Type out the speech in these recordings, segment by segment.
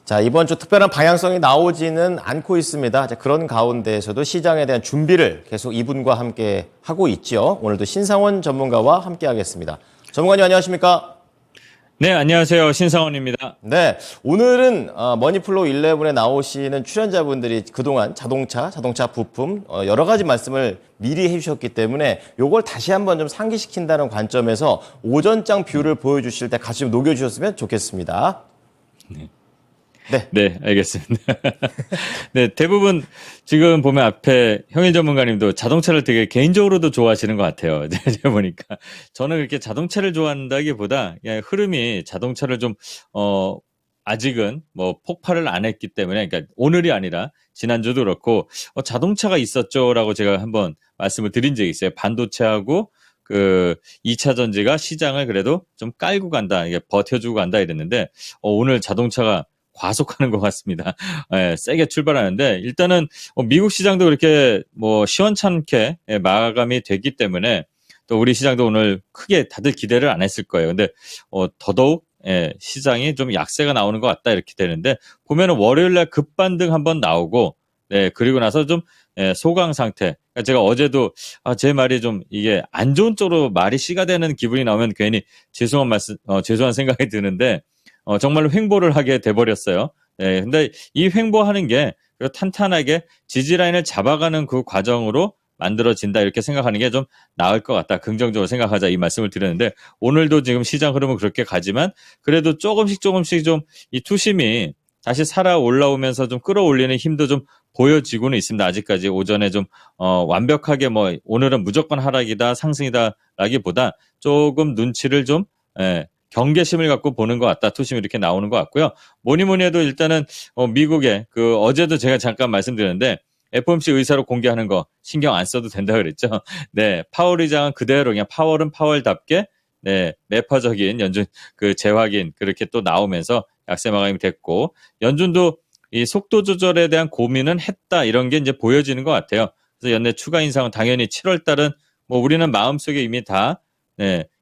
자, 이번 주 특별한 방향성이 나오지는 않고 있습니다. 자, 그런 가운데에서도 시장에 대한 준비를 계속 이분과 함께 하고 있죠. 오늘도 신상원 전문가와 함께 하겠습니다. 전문가님 안녕하십니까? 네, 안녕하세요. 신상원입니다. 네, 오늘은 머니플로우 11에 나오시는 출연자분들이 그동안 자동차 부품 여러 가지 말씀을 미리 해주셨기 때문에 요걸 다시 한번 좀 상기시킨다는 관점에서 오전장 뷰를 보여주실 때 같이 좀 녹여주셨으면 좋겠습니다. 네, 알겠습니다. 네, 대부분 지금 보면 앞에 형일 전문가님도 자동차를 되게 개인적으로도 좋아하시는 것 같아요. 제가 보니까. 저는 그렇게 자동차를 좋아한다기보다 그냥 흐름이 자동차를 좀, 아직은 뭐 폭발을 안 했기 때문에, 그러니까 오늘이 아니라 지난주도 그렇고, 자동차가 있었죠라고 제가 한번 말씀을 드린 적이 있어요. 반도체하고 그 2차 전지가 시장을 그래도 좀 깔고 간다, 이게 버텨주고 간다 이랬는데, 오늘 자동차가 과속하는 것 같습니다. 예, 세게 출발하는데 일단은 미국 시장도 그렇게 뭐 시원찮게 마감이 됐기 때문에 또 우리 시장도 오늘 크게 다들 기대를 안 했을 거예요. 근데 더더욱 시장이 좀 약세가 나오는 것 같다 이렇게 되는데 보면은 월요일날 급반등 한번 나오고 그리고 나서 좀 소강 상태. 그러니까 제가 어제도 제 말이 좀 이게 안 좋은 쪽으로 말이 씨가 되는 기분이 나오면 괜히 죄송한 생각이 드는데 정말로 횡보를 하게 돼버렸어요. 근데 이 횡보하는 게 탄탄하게 지지라인을 잡아가는 그 과정으로 만들어진다 이렇게 생각하는 게 좀 나을 것 같다. 긍정적으로 생각하자 이 말씀을 드렸는데 오늘도 지금 시장 흐름은 그렇게 가지만 그래도 조금씩 좀 이 투심이 다시 살아 올라오면서 좀 끌어올리는 힘도 좀 보여지고는 있습니다. 아직까지 오전에 좀 완벽하게 뭐 오늘은 무조건 하락이다 상승이다라기보다 조금 눈치를 좀 경계심을 갖고 보는 것 같다. 투심이 이렇게 나오는 것 같고요. 뭐니 해도 일단은 미국의 그 어제도 제가 잠깐 말씀드렸는데 FOMC 의사로 공개하는 거 신경 안 써도 된다 그랬죠. 네, 파월 의장은 그대로 그냥 파월은 파월답게 매파적인 연준 그 재확인 그렇게 또 나오면서 약세 마감이 됐고 연준도 이 속도 조절에 대한 고민은 했다 이런 게 이제 보여지는 것 같아요. 그래서 연내 추가 인상은 당연히 7월 달은 뭐 우리는 마음속에 이미 다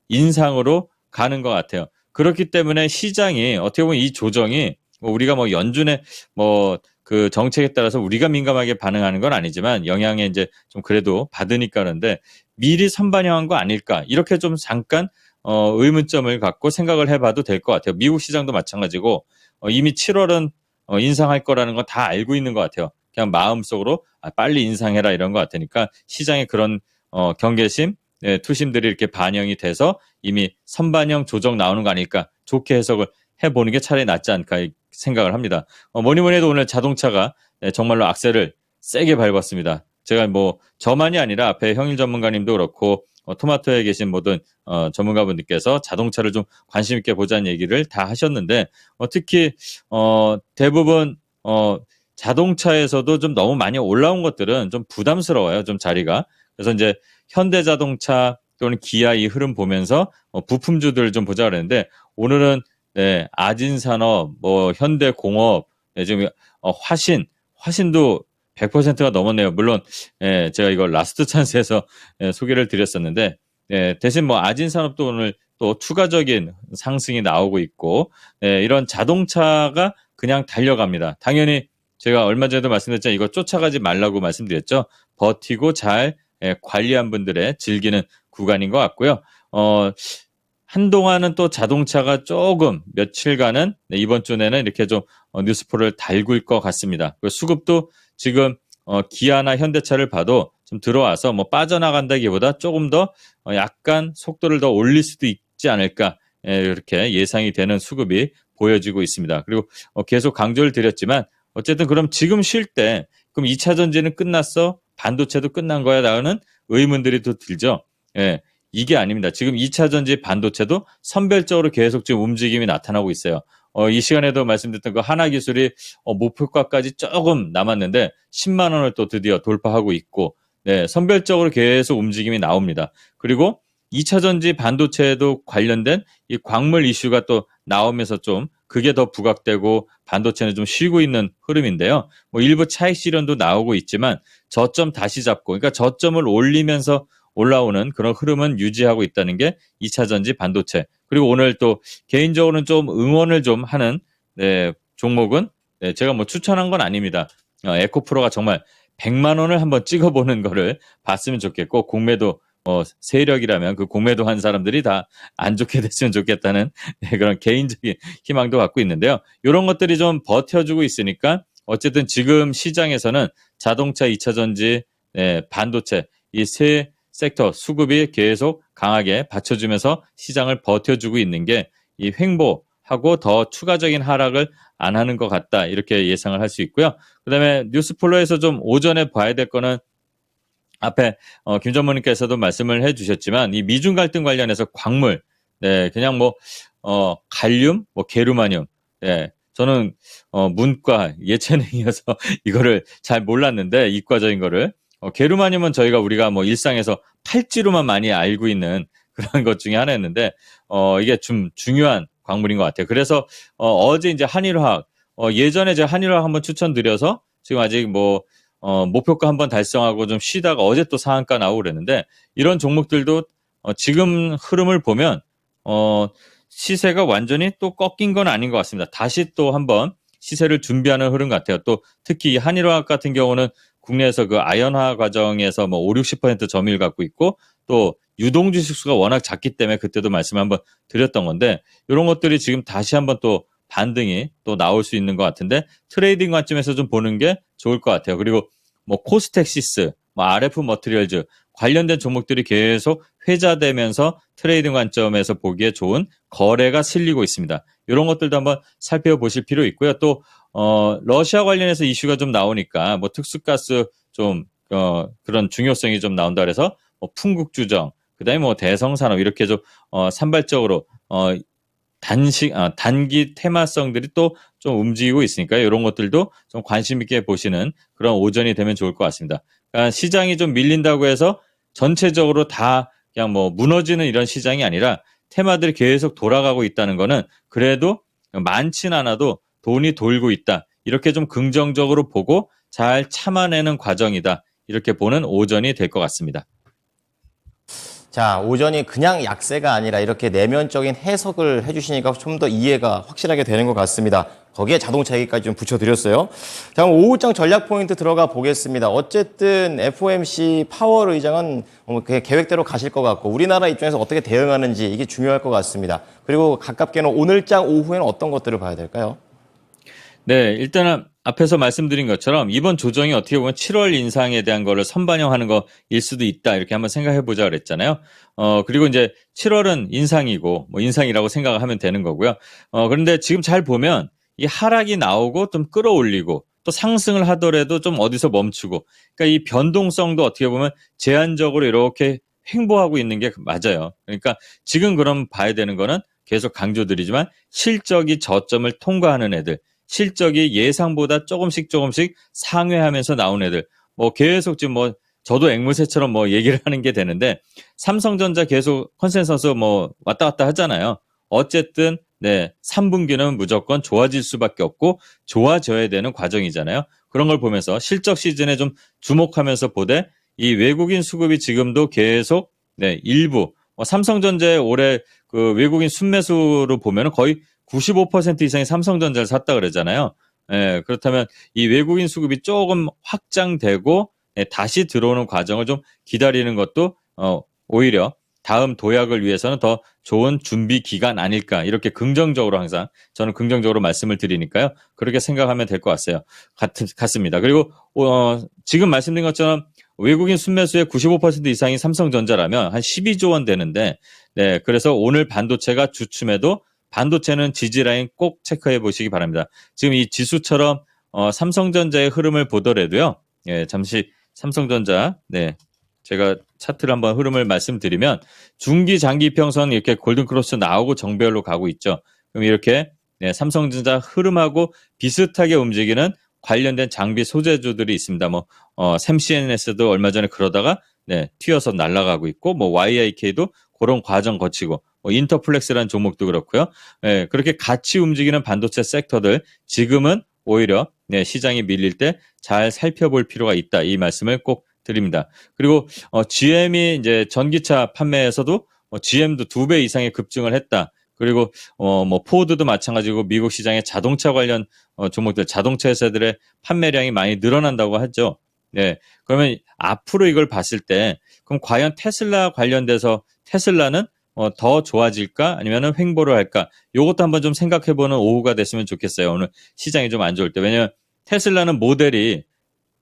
인상으로 가는 것 같아요. 그렇기 때문에 시장이 어떻게 보면 이 조정이 뭐 우리가 뭐 연준의 뭐 그 정책에 따라서 우리가 민감하게 반응하는 건 아니지만 영향에 이제 좀 그래도 받으니까 그런데 미리 선반영한 거 아닐까 이렇게 좀 잠깐 의문점을 갖고 생각을 해봐도 될 것 같아요. 미국 시장도 마찬가지고 이미 7월은 인상할 거라는 건 다 알고 있는 것 같아요. 그냥 마음속으로 빨리 인상해라 이런 것 같으니까 시장의 그런 경계심 투심들이 이렇게 반영이 돼서 이미 선반영 조정 나오는 거 아닐까 좋게 해석을 해보는 게 차라리 낫지 않을까 생각을 합니다. 뭐니 해도 오늘 자동차가 정말로 악셀을 세게 밟았습니다. 제가 뭐 저만이 아니라 앞에 형일 전문가님도 그렇고 토마토에 계신 모든 전문가분들께서 자동차를 좀 관심 있게 보자는 얘기를 다 하셨는데 특히 대부분 자동차에서도 좀 너무 많이 올라온 것들은 좀 부담스러워요. 좀 자리가. 그래서 이제 현대자동차 또는 기아 이 흐름 보면서 부품주들을 좀 보자 그랬는데 오늘은 아진산업, 뭐 현대공업, 지금 화신도 100%가 넘었네요. 물론 제가 이걸 라스트 찬스에서 소개를 드렸었는데 대신 뭐 아진산업도 오늘 또 추가적인 상승이 나오고 있고 이런 자동차가 그냥 달려갑니다. 당연히 제가 얼마 전에도 말씀드렸지만 이거 쫓아가지 말라고 말씀드렸죠. 버티고 잘 관리한 분들의 즐기는 구간인 것 같고요. 한동안은 또 자동차가 조금 며칠간은 이번 주 내는 이렇게 좀 뉴스포를 달굴 것 같습니다. 수급도 지금 기아나 현대차를 봐도 좀 들어와서 뭐 빠져나간다기보다 조금 더 약간 속도를 더 올릴 수도 있지 않을까 이렇게 예상이 되는 수급이 보여지고 있습니다. 그리고 계속 강조를 드렸지만 어쨌든 그럼 지금 쉴 때 그럼 2차 전지는 끝났어? 반도체도 끝난 거야? 라는 의문들이 또 들죠. 이게 아닙니다. 지금 2차 전지 반도체도 선별적으로 계속 지금 움직임이 나타나고 있어요. 이 시간에도 말씀드렸던 그 하나기술이 목표가까지 조금 남았는데 10만 원을 또 드디어 돌파하고 있고 선별적으로 계속 움직임이 나옵니다. 그리고 2차 전지 반도체에도 관련된 이 광물 이슈가 또 나오면서 좀 그게 더 부각되고 반도체는 좀 쉬고 있는 흐름인데요. 뭐 일부 차익 실현도 나오고 있지만 저점 다시 잡고 그러니까 저점을 올리면서 올라오는 그런 흐름은 유지하고 있다는 게 2차 전지 반도체. 그리고 오늘 또 개인적으로는 좀 응원을 좀 하는 종목은 네, 제가 뭐 추천한 건 아닙니다. 에코프로가 정말 100만 원을 한번 찍어보는 거를 봤으면 좋겠고, 공매도 세력이라면 그 공매도 한 사람들이 다 안 좋게 됐으면 좋겠다는 네, 그런 개인적인 희망도 갖고 있는데요. 이런 것들이 좀 버텨주고 있으니까 어쨌든 지금 시장에서는 자동차, 2차 전지, 네, 반도체 이 세 섹터 수급이 계속 강하게 받쳐주면서 시장을 버텨주고 있는 게 이 횡보하고 더 추가적인 하락을 안 하는 것 같다 이렇게 예상을 할 수 있고요. 그다음에 뉴스플로에서 좀 오전에 봐야 될 거는 앞에 김 전무님께서도 말씀을 해주셨지만 이 미중 갈등 관련해서 광물, 네, 그냥 뭐 갈륨, 뭐 게르마늄, 네, 저는 문과 예체능이어서 이거를 잘 몰랐는데 이과적인 거를 게르마늄은 우리가 뭐 일상에서 팔찌로만 많이 알고 있는 그런 것 중에 하나였는데 이게 좀 중요한 광물인 것 같아요. 그래서 어제 이제 한일화학 예전에 제가 한일화학 한번 추천드려서 지금 아직 뭐 목표가 한번 달성하고 좀 쉬다가 어제 또 상한가 나오고 그랬는데 이런 종목들도 지금 흐름을 보면 시세가 완전히 또 꺾인 건 아닌 것 같습니다. 다시 또 한번 시세를 준비하는 흐름 같아요. 또 특히 이 한일화학 같은 경우는 국내에서 그 아연화 과정에서 뭐 5, 60% 점유율 갖고 있고 또 유동주식 수가 워낙 작기 때문에 그때도 말씀 한번 드렸던 건데 이런 것들이 지금 다시 한번 또 반등이 또 나올 수 있는 것 같은데 트레이딩 관점에서 좀 보는 게 좋을 것 같아요. 그리고 뭐 코스텍시스, 뭐 RF 머티리얼즈 관련된 종목들이 계속 회자되면서 트레이딩 관점에서 보기에 좋은 거래가 실리고 있습니다. 이런 것들도 한번 살펴보실 필요 있고요. 또 러시아 관련해서 이슈가 좀 나오니까 뭐 특수가스 좀 그런 중요성이 좀 나온다 그래서 뭐 풍국주정, 그다음에 뭐 대성산업 이렇게 좀 산발적으로 단기 테마성들이 또 좀 움직이고 있으니까 이런 것들도 좀 관심 있게 보시는 그런 오전이 되면 좋을 것 같습니다. 그러니까 시장이 좀 밀린다고 해서 전체적으로 다 그냥 뭐 무너지는 이런 시장이 아니라 테마들이 계속 돌아가고 있다는 거는 그래도 많진 않아도 돈이 돌고 있다. 이렇게 좀 긍정적으로 보고 잘 참아내는 과정이다. 이렇게 보는 오전이 될 것 같습니다. 자, 오전이 그냥 약세가 아니라 이렇게 내면적인 해석을 해주시니까 좀 더 이해가 확실하게 되는 것 같습니다. 거기에 자동차 얘기까지 좀 붙여드렸어요. 자, 그럼 오후장 전략 포인트 들어가 보겠습니다. 어쨌든 FOMC 파월 의장은 그냥 계획대로 가실 것 같고 우리나라 입장에서 어떻게 대응하는지 이게 중요할 것 같습니다. 그리고 가깝게는 오늘장 오후에는 어떤 것들을 봐야 될까요? 네, 일단은 앞에서 말씀드린 것처럼 이번 조정이 어떻게 보면 7월 인상에 대한 거를 선반영하는 거일 수도 있다. 이렇게 한번 생각해 보자 그랬잖아요. 그리고 이제 7월은 인상이고 뭐 인상이라고 생각을 하면 되는 거고요. 그런데 지금 잘 보면 이 하락이 나오고 좀 끌어올리고 또 상승을 하더라도 좀 어디서 멈추고 그러니까 이 변동성도 어떻게 보면 제한적으로 이렇게 횡보하고 있는 게 맞아요. 그러니까 지금 그럼 봐야 되는 거는 계속 강조드리지만 실적이 저점을 통과하는 애들 실적이 예상보다 조금씩 상회하면서 나온 애들 뭐 계속 지금 뭐 저도 앵무새처럼 뭐 얘기를 하는 게 되는데 삼성전자 계속 컨센서스 뭐 왔다 갔다 하잖아요. 어쨌든 네 3분기는 무조건 좋아질 수밖에 없고 좋아져야 되는 과정이잖아요. 그런 걸 보면서 실적 시즌에 좀 주목하면서 보되 이 외국인 수급이 지금도 계속 네 일부 삼성전자의 올해 그 외국인 순매수로 보면은 거의 95% 이상이 삼성전자를 샀다 그러잖아요. 예, 그렇다면 이 외국인 수급이 조금 확장되고 다시 들어오는 과정을 좀 기다리는 것도 오히려 다음 도약을 위해서는 더 좋은 준비 기간 아닐까 이렇게 긍정적으로 항상 저는 긍정적으로 말씀을 드리니까요. 그렇게 생각하면 될 것 같습니다. 그리고 지금 말씀드린 것처럼 외국인 순매수의 95% 이상이 삼성전자라면 한 12조 원 되는데 네, 그래서 오늘 반도체가 주춤해도 반도체는 지지라인 꼭 체크해 보시기 바랍니다. 지금 이 지수처럼 삼성전자의 흐름을 보더라도요. 예, 잠시 삼성전자 제가 차트를 한번 흐름을 말씀드리면 중기 장기 평선 이렇게 골든크로스 나오고 정배열로 가고 있죠. 그럼 이렇게 삼성전자 흐름하고 비슷하게 움직이는 관련된 장비 소재주들이 있습니다. 뭐 샘CNS도 얼마 전에 그러다가 튀어서 날아가고 있고 뭐 YIK도 그런 과정 거치고 인터플렉스라는 종목도 그렇고요. 그렇게 같이 움직이는 반도체 섹터들 지금은 오히려 시장이 밀릴 때 잘 살펴볼 필요가 있다. 이 말씀을 꼭 드립니다. 그리고 GM이 이제 전기차 판매에서도 GM도 2배 이상의 급증을 했다. 그리고 뭐 포드도 마찬가지고 미국 시장의 자동차 관련 종목들, 자동차 회사들의 판매량이 많이 늘어난다고 하죠. 네. 그러면 앞으로 이걸 봤을 때 그럼 과연 테슬라 관련돼서 테슬라는 더 좋아질까 아니면은 횡보를 할까? 요것도 한번 좀 생각해보는 오후가 됐으면 좋겠어요. 오늘 시장이 좀 안 좋을 때. 왜냐면 테슬라는 모델이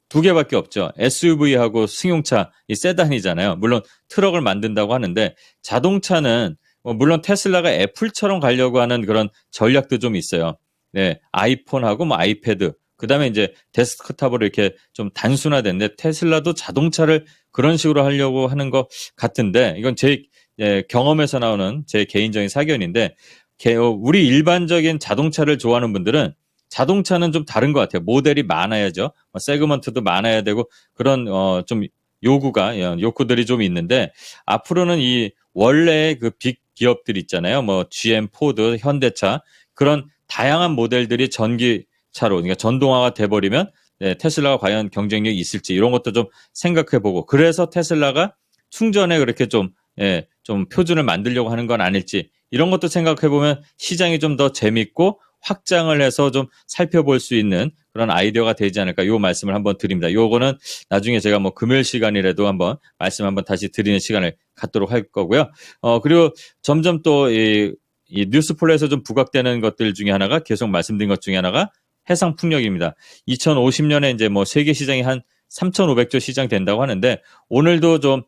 두 개밖에 없죠. SUV하고 승용차, 이 세단이잖아요. 물론 트럭을 만든다고 하는데 자동차는 물론 테슬라가 애플처럼 가려고 하는 그런 전략도 좀 있어요. 네, 아이폰하고 뭐 아이패드, 그다음에 이제 데스크탑으로 이렇게 좀 단순화됐는데 테슬라도 자동차를 그런 식으로 하려고 하는 것 같은데 이건 제 경험에서 나오는 제 개인적인 사견인데 우리 일반적인 자동차를 좋아하는 분들은 자동차는 좀 다른 것 같아요. 모델이 많아야죠. 세그먼트도 많아야 되고 그런 좀 욕구들이 좀 있는데 앞으로는 이 원래 그 빅 기업들 있잖아요. 뭐 GM, 포드, 현대차 그런 다양한 모델들이 전기차로 그러니까 전동화가 돼버리면 테슬라가 과연 경쟁력이 있을지 이런 것도 좀 생각해보고 그래서 테슬라가 충전에 그렇게 좀 표준을 만들려고 하는 건 아닐지 이런 것도 생각해보면 시장이 좀 더 재밌고 확장을 해서 좀 살펴볼 수 있는 그런 아이디어가 되지 않을까 요 말씀을 한번 드립니다. 요거는 나중에 제가 뭐 금요일 시간이라도 한번 말씀 한번 다시 드리는 시간을 갖도록 할 거고요. 그리고 점점 또 이 뉴스폴에서 좀 부각되는 것들 중에 하나가 계속 말씀드린 것 중에 하나가 해상 풍력입니다. 2050년에 이제 뭐 세계 시장이 한 3,500조 시장 된다고 하는데 오늘도 좀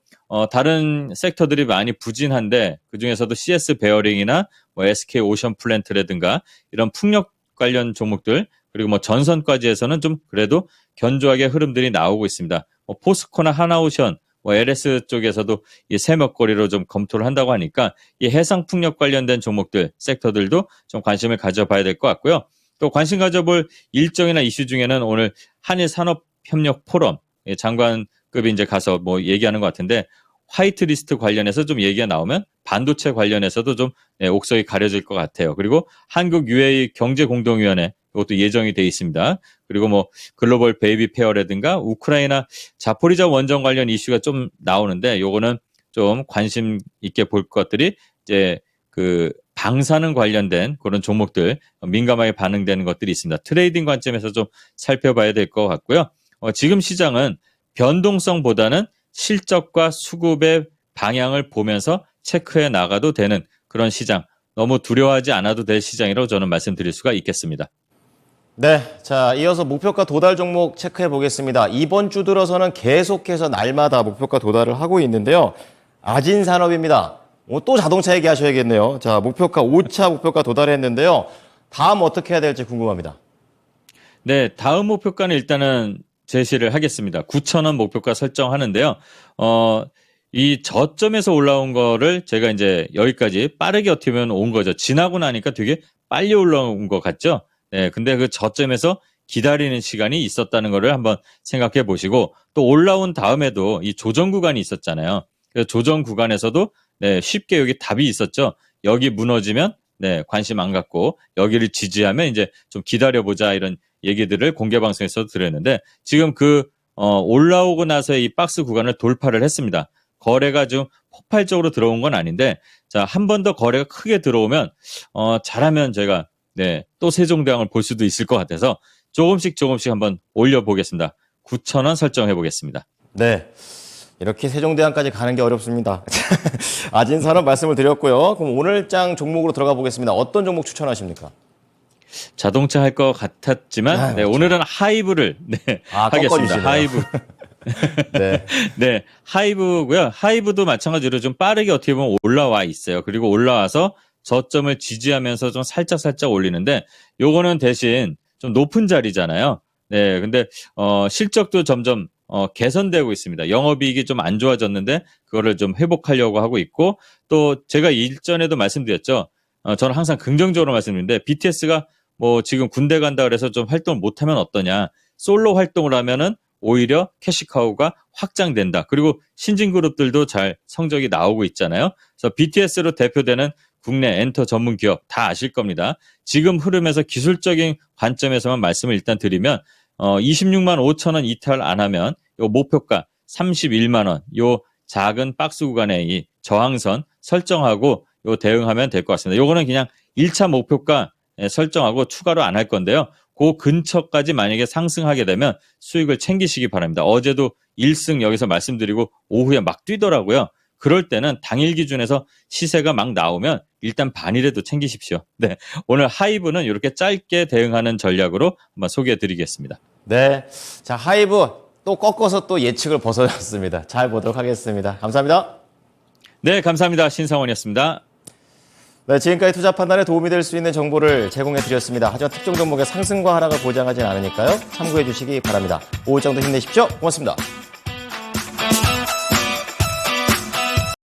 다른 섹터들이 많이 부진한데 그중에서도 CS 베어링이나 뭐 SK 오션 플랜트라든가 이런 풍력 관련 종목들 그리고 뭐 전선까지에서는 좀 그래도 견조하게 흐름들이 나오고 있습니다. 뭐 포스코나 하나오션, 뭐 LS 쪽에서도 이 새먹거리로 좀 검토를 한다고 하니까 이 해상 풍력 관련된 종목들, 섹터들도 좀 관심을 가져봐야 될 것 같고요. 또 관심 가져볼 일정이나 이슈 중에는 오늘 한일 산업협력 포럼 장관급이 이제 가서 뭐 얘기하는 것 같은데 화이트리스트 관련해서 좀 얘기가 나오면 반도체 관련해서도 좀 옥석이 가려질 것 같아요. 그리고 한국 UAE 경제공동위원회 이것도 예정이 돼 있습니다. 그리고 뭐 글로벌 베이비 페어라든가 우크라이나 자포리자 원전 관련 이슈가 좀 나오는데 요거는 좀 관심 있게 볼 것들이 이제 그 방사능 관련된 그런 종목들 민감하게 반응되는 것들이 있습니다. 트레이딩 관점에서 좀 살펴봐야 될 것 같고요. 지금 시장은 변동성보다는 실적과 수급의 방향을 보면서 체크해 나가도 되는 그런 시장, 너무 두려워하지 않아도 될 시장이라고 저는 말씀드릴 수가 있겠습니다. 네, 자 이어서 목표가 도달 종목 체크해 보겠습니다. 이번 주 들어서는 계속해서 날마다 목표가 도달을 하고 있는데요. 아진산업입니다. 또 자동차 얘기하셔야겠네요. 자, 목표가 5차 목표가 도달했는데요. 다음 어떻게 해야 될지 궁금합니다. 네, 다음 목표가는 일단은 제시를 하겠습니다. 9,000원 목표가 설정하는데요. 이 저점에서 올라온 거를 제가 이제 여기까지 빠르게 어떻게 보면 온 거죠. 지나고 나니까 되게 빨리 올라온 것 같죠? 네, 근데 그 저점에서 기다리는 시간이 있었다는 거를 한번 생각해 보시고 또 올라온 다음에도 이 조정 구간이 있었잖아요. 그래서 조정 구간에서도 네, 쉽게 여기 답이 있었죠. 여기 무너지면 네, 관심 안 갖고 여기를 지지하면 이제 좀 기다려보자 이런 얘기들을 공개 방송에서 드렸는데 지금 올라오고 나서 이 박스 구간을 돌파를 했습니다. 거래가 좀 폭발적으로 들어온 건 아닌데 자, 한 번 더 거래가 크게 들어오면 잘하면 제가 네, 또 세종대왕을 볼 수도 있을 것 같아서 조금씩 한번 올려보겠습니다. 9,000원 설정해 보겠습니다. 네, 이렇게 세종대왕까지 가는 게 어렵습니다. 아진산업 말씀을 드렸고요. 그럼 오늘장 종목으로 들어가 보겠습니다. 어떤 종목 추천하십니까? 자동차 할 것 같았지만 네, 오늘은 하이브를 하겠습니다. 하이브. 네. 네, 하이브고요. 하이브도 마찬가지로 좀 빠르게 어떻게 보면 올라와 있어요. 그리고 올라와서 저점을 지지하면서 좀 살짝 올리는데 요거는 대신 좀 높은 자리잖아요. 네, 근데 실적도 점점 개선되고 있습니다. 영업이익이 좀 안 좋아졌는데 그거를 좀 회복하려고 하고 있고 또 제가 일전에도 말씀드렸죠. 저는 항상 긍정적으로 말씀드리는데 BTS가 뭐 지금 군대 간다 그래서 좀 활동을 못하면 어떠냐. 솔로 활동을 하면은 오히려 캐시카우가 확장된다. 그리고 신진 그룹들도 잘 성적이 나오고 있잖아요. 그래서 BTS로 대표되는 국내 엔터 전문 기업 다 아실 겁니다. 지금 흐름에서 기술적인 관점에서만 말씀을 일단 드리면 26만 5천 원 이탈 안 하면 요 목표가 31만 원 요 작은 박스 구간의 이 저항선 설정하고 요 대응하면 될 것 같습니다. 요거는 그냥 1차 목표가 설정하고 추가로 안 할 건데요. 그 근처까지 만약에 상승하게 되면 수익을 챙기시기 바랍니다. 어제도 1승 여기서 말씀드리고 오후에 막 뛰더라고요. 그럴 때는 당일 기준에서 시세가 막 나오면 일단 반이라도 챙기십시오. 네, 오늘 하이브는 이렇게 짧게 대응하는 전략으로 한번 소개해 드리겠습니다. 네. 자, 하이브 또 꺾어서 또 예측을 벗어났습니다. 잘 보도록 하겠습니다. 감사합니다. 네, 감사합니다. 신상원이었습니다. 네, 지금까지 투자 판단에 도움이 될 수 있는 정보를 제공해 드렸습니다. 하지만 특정 종목의 상승과 하락을 보장하진 않으니까요. 참고해 주시기 바랍니다. 오후 정도 힘내십시오. 고맙습니다.